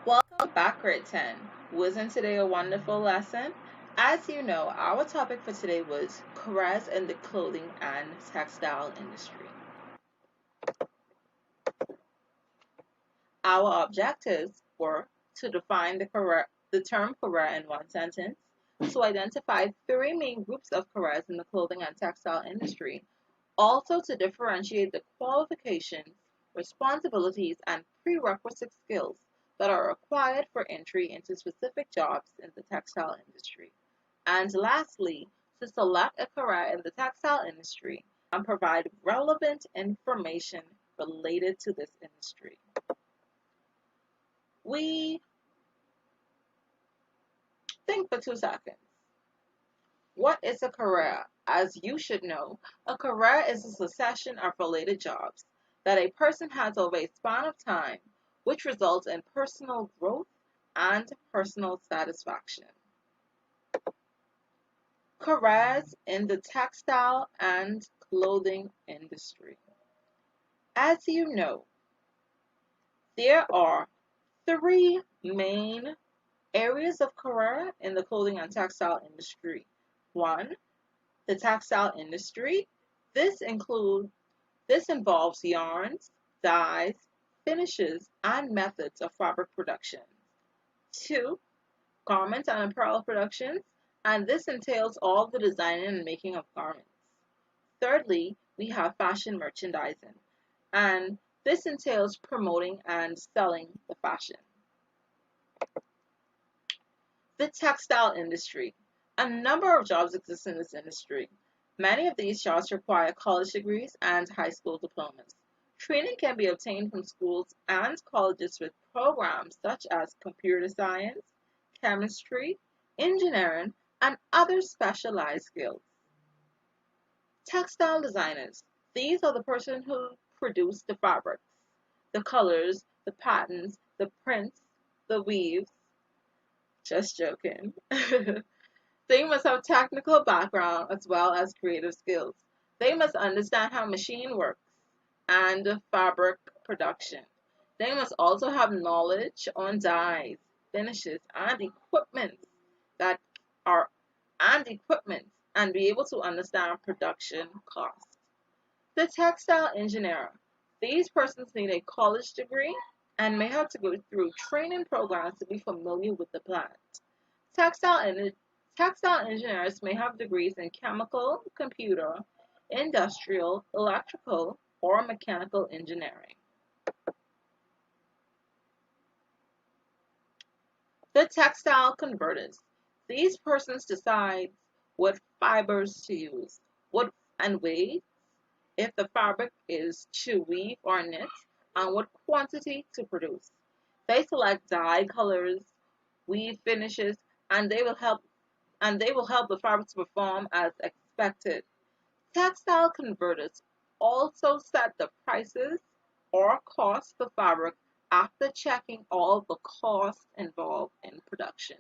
Welcome back, grade 10. Wasn't today a wonderful lesson? As you know, our topic for today was careers in the clothing and textile industry. Our objectives were to define the term career in one sentence, to identify three main groups of careers in the clothing and textile industry, also to differentiate the qualifications, responsibilities, and prerequisite skills that are required for entry into specific jobs in the textile industry. And lastly, to select a career in the textile industry and provide relevant information related to this industry. We think for 2 seconds. What is a career? As you should know, a career is a succession of related jobs that a person has over a span of time, which results in personal growth and personal satisfaction. Careers in the textile and clothing industry. As you know, there are three main areas of career in the clothing and textile industry. One, the textile industry. This includes This involves yarns, dyes, finishes, and methods of fabric production. Two, garment and apparel productions, and this entails all the designing and making of garments. Thirdly, we have fashion merchandising, and this entails promoting and selling the fashion. The textile industry. A number of jobs exist in this industry. Many of these jobs require college degrees and high school diplomas. Training can be obtained from schools and colleges with programs such as computer science, chemistry, engineering, and other specialized skills. Textile designers. These are the person who produce the fabrics, the colors, the patterns, the prints, the weaves. Just joking. They must have technical background as well as creative skills. They must understand how machine works and fabric production. They must also have knowledge on dyes, finishes, that are equipment and be able to understand production costs. The textile engineer. These persons need a college degree and may have to go through training programs to be familiar with the plant. Textile Textile engineers may have degrees in chemical, computer, industrial, electrical, or mechanical engineering. The textile converters. These persons decide what fibers to use, what and weight, if the fabric is to weave or knit, and what quantity to produce. They select dye colors, weave finishes, and they will help the fabric to perform as expected. Textile converters also set the prices or cost of fabric after checking all the costs involved in production.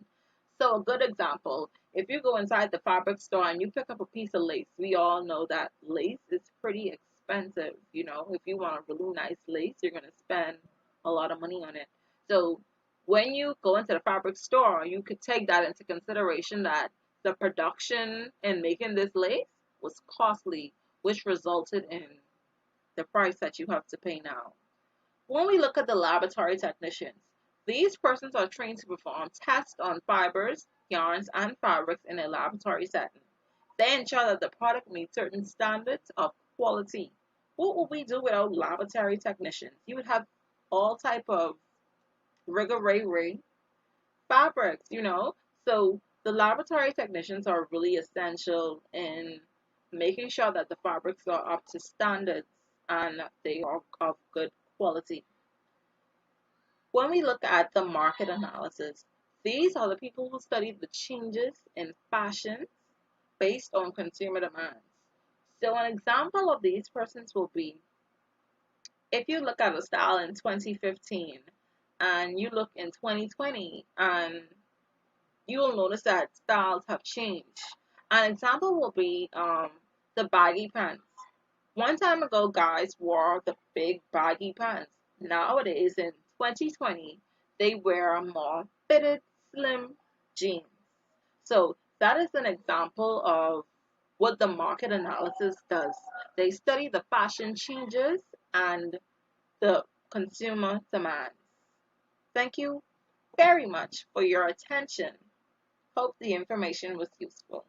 So a good example, if you go inside the fabric store and you pick up a piece of lace, we all know that lace is pretty expensive. If you want a really nice lace, you're going to spend a lot of money on it. So when you go into the fabric store, you could take that into consideration that the production in making this lace was costly, which resulted in the price that you have to pay now. When we look at the laboratory technicians, these persons are trained to perform tests on fibers, yarns, and fabrics in a laboratory setting. They ensure that the product meets certain standards of quality. What would we do without laboratory technicians? You would have all type of rigor fabrics. So the laboratory technicians are really essential in making sure that the fabrics are up to standards and they are of good quality. When we look at the market analysis, these are the people who study the changes in fashion based on consumer demands. So an example of these persons will be if you look at a style in 2015 and you look in 2020 and you will notice that styles have changed. An example will be the baggy pants. One time ago, guys wore the big baggy pants. Nowadays, in 2020, they wear more fitted, slim jeans. So that is an example of what the market analysis does. They study the fashion changes and the consumer demands. Thank you very much for your attention. Hope the information was useful.